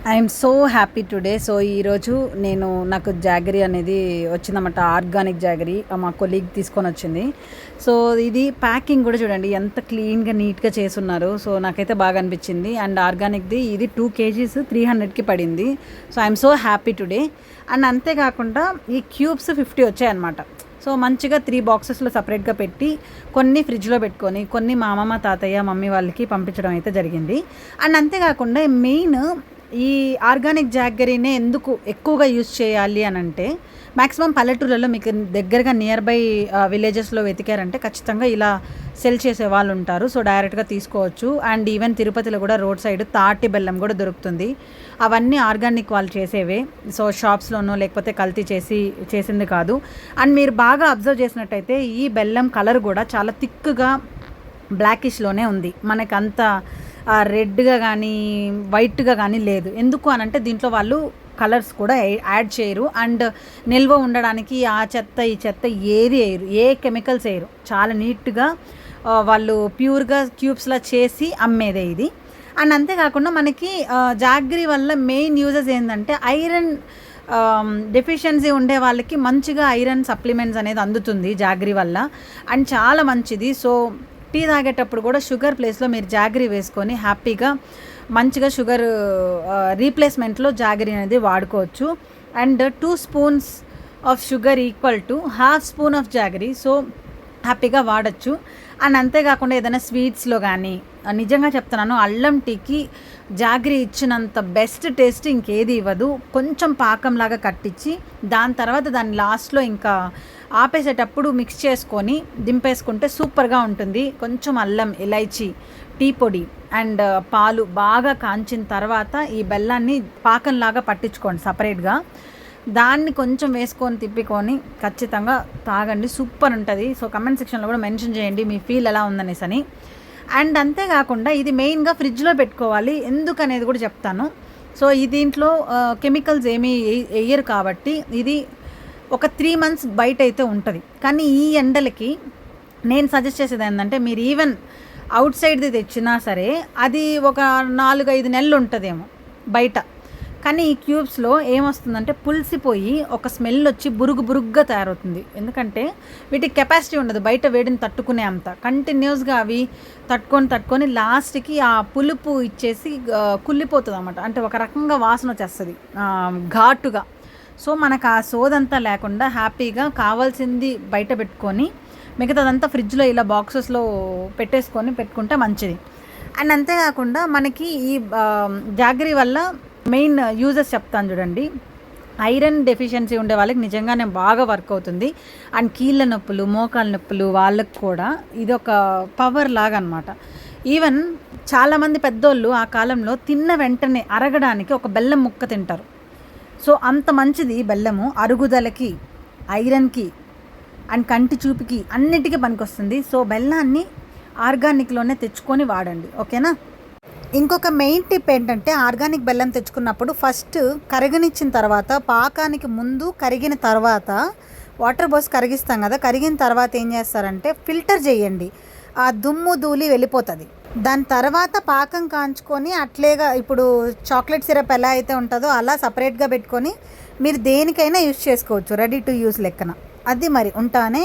I'm so happy today. So ఈరోజు నాకు jaggery అనేది వచ్చిందన్నమాట. ఆర్గానిక్ జాగరీ మా కొలీగ్ తీసుకొని వచ్చింది. సో ఇది ప్యాకింగ్ కూడా చూడండి ఎంత క్లీన్గా నీట్గా చేసున్నారు. సో నాకైతే బాగా అనిపించింది. అండ్ ఆర్గానిక్ది ఇది 2 kgs 300కి పడింది. So I'm so happy today. And అంతేకాకుండా ఈ క్యూబ్స్ 50 వచ్చాయన్నమాట. సో మంచిగా 3 బాక్సెస్లో సపరేట్గా పెట్టి కొన్ని ఫ్రిడ్జ్లో పెట్టుకొని కొన్ని మా అమ్మమ్మ తాతయ్య మమ్మీ వాళ్ళకి పంపించడం అయితే జరిగింది. అండ్ అంతేకాకుండా మెయిన్ ఈ ఆర్గానిక్ జాగరీనే ఎందుకు ఎక్కువగా యూజ్ చేయాలి అని అంటే, మ్యాక్సిమం పల్లెటూళ్ళలో మీకు దగ్గరగా నియర్ బై విలేజెస్లో వెతికారంటే ఖచ్చితంగా ఇలా సెల్ చేసే వాళ్ళు ఉంటారు. సో డైరెక్ట్గా తీసుకోవచ్చు. అండ్ ఈవెన్ తిరుపతిలో కూడా రోడ్ సైడ్ తాటి బెల్లం కూడా దొరుకుతుంది. అవన్నీ ఆర్గానిక్ వాళ్ళు చేసేవే. సో షాప్స్లోనో లేకపోతే కల్తీ చేసింది కాదు. అండ్ మీరు బాగా అబ్జర్వ్ చేసినట్టయితే ఈ బెల్లం కలర్ కూడా చాలా థిక్గా బ్లాకిష్లోనే ఉంది. మనకంత రెడ్గా కానీ వైట్గా కానీ లేదు. ఎందుకు అని అంటే దీంట్లో వాళ్ళు కలర్స్ కూడా యాడ్ చేయరు. అండ్ నిల్వ ఉండడానికి ఆ చెత్త ఈ చెత్త ఏది వేయరు, ఏ కెమికల్స్ వేయరు. చాలా నీట్గా వాళ్ళు ప్యూర్గా క్యూబ్స్లా చేసి అమ్మేదే ఇది. అండ్ అంతేకాకుండా మనకి జాగరీ వల్ల మెయిన్ యూజెస్ ఏంటంటే ఐరన్ డెఫిషియన్సీ ఉండే వాళ్ళకి మంచిగా ఐరన్ సప్లిమెంట్స్ అనేది అందుతుంది జాగరీ వల్ల. అండ్ చాలా మంచిది. సో టీ తాగేటప్పుడు కూడా షుగర్ ప్లేస్లో మీరు జాగరీ వేసుకొని హ్యాపీగా మంచిగా షుగర్ రీప్లేస్మెంట్లో జాగరీ అనేది వాడుకోవచ్చు. And 2 spoons of sugar equal to 1/2 spoon of jaggery. So హ్యాపీగా వాడచ్చు. అండ్ అంతేకాకుండా ఏదైనా స్వీట్స్లో కానీ నిజంగా చెప్తున్నాను, అల్లం టీకి జాగరీ ఇచ్చినంత బెస్ట్ టేస్ట్ ఇంకేది ఇవ్వదు. కొంచెం పాకంలాగా కట్టించి దాని తర్వాత దాన్ని లాస్ట్లో ఇంకా ఆపేసేటప్పుడు మిక్స్ చేసుకొని దింపేసుకుంటే సూపర్గా ఉంటుంది. కొంచెం అల్లం, ఇలైచి, టీ పొడి అండ్ పాలు బాగా కాంచిన తర్వాత ఈ బెల్లాన్ని పాకంలాగా పట్టించుకోండి సపరేట్గా. దాన్ని కొంచెం వేసుకొని తిప్పుకొని ఖచ్చితంగా తాగండి, సూపర్ ఉంటుంది. సో కమెంట్ సెక్షన్లో కూడా మెన్షన్ చేయండి మీ ఫీల్ ఎలా ఉందనేసి అని. అండ్ అంతేకాకుండా ఇది మెయిన్గా ఫ్రిడ్జ్లో పెట్టుకోవాలి. ఎందుకనేది కూడా చెప్తాను. సో ఈ దీంట్లో కెమికల్స్ ఏమీ వేయరు కాబట్టి ఇది ఒక 3 months బయట అయితే ఉంటుంది. కానీ ఈ ఎండలకి నేను సజెస్ట్ చేసేది ఏంటంటే, మీరు ఈవెన్ అవుట్ సైడ్ది తెచ్చినా సరే అది ఒక 4-5 నెలలు ఉంటుందేమో బయట. కానీ ఈ క్యూబ్స్లో ఏమొస్తుందంటే పులిసిపోయి ఒక స్మెల్ వచ్చి బురుగుగా తయారవుతుంది. ఎందుకంటే వీటికి కెపాసిటీ ఉండదు బయట వేడిని తట్టుకునే అంత. కంటిన్యూస్గా అవి తట్టుకొని లాస్ట్కి ఆ పులుపు ఇచ్చేసి కుళ్ళిపోతుంది అన్నమాట. అంటే ఒక రకంగా వాసన వచ్చేస్తుంది ఘాటుగా. సో మనకు ఆ సోదంతా లేకుండా హ్యాపీగా కావాల్సింది బయట పెట్టుకొని మిగతాదంతా ఫ్రిడ్జ్లో ఇలా బాక్సెస్లో పెట్టుకుంటే మంచిది. అండ్ అంతేకాకుండా మనకి ఈ జాగరీ వల్ల మెయిన్ యూజెస్ చెప్తాను చూడండి. ఐరన్ డెఫిషియన్సీ ఉండే వాళ్ళకి నిజంగానే బాగా వర్క్ అవుతుంది. అండ్ కీళ్ళ నొప్పులు, మోకాల నొప్పులు వాళ్ళకి కూడా ఇది ఒక పవర్ లాగా అనమాట. ఈవెన్ చాలామంది పెద్దోళ్ళు ఆ కాలంలో తిన్న వెంటనే అరగడానికి ఒక బెల్లం ముక్క తింటారు. సో అంత మంచిది బెల్లము. అరుగుదలకి, ఐరన్కి అండ్ కంటి చూపుకి అన్నిటికీ పనికొస్తుంది. సో బెల్లాన్ని ఆర్గానిక్లోనే తెచ్చుకొని వాడండి, ఓకేనా. ఇంకొక మెయిన్ టిప్ ఏంటంటే, ఆర్గానిక్ బెల్లం తెచ్చుకున్నప్పుడు ఫస్ట్ కరగనిచ్చిన తర్వాత, పాకానికి ముందు కరిగిన తర్వాత వాటర్ పోసి కరిగిస్తాం కదా, కరిగిన తర్వాత ఏం చేస్తారంటే ఫిల్టర్ చేయండి. ఆ దుమ్ము ధూళి వెళ్ళిపోతుంది. దాని తర్వాత పాకం కాంచుకొని అట్లేగా ఇప్పుడు చాక్లెట్ సిరప్ ఎలా అయితే ఉంటుందో అలా సపరేట్గా పెట్టుకొని మీరు దేనికైనా యూజ్ చేసుకోవచ్చు, రెడీ టు యూజ్ లెక్కన. అది మరి ఉంటానే.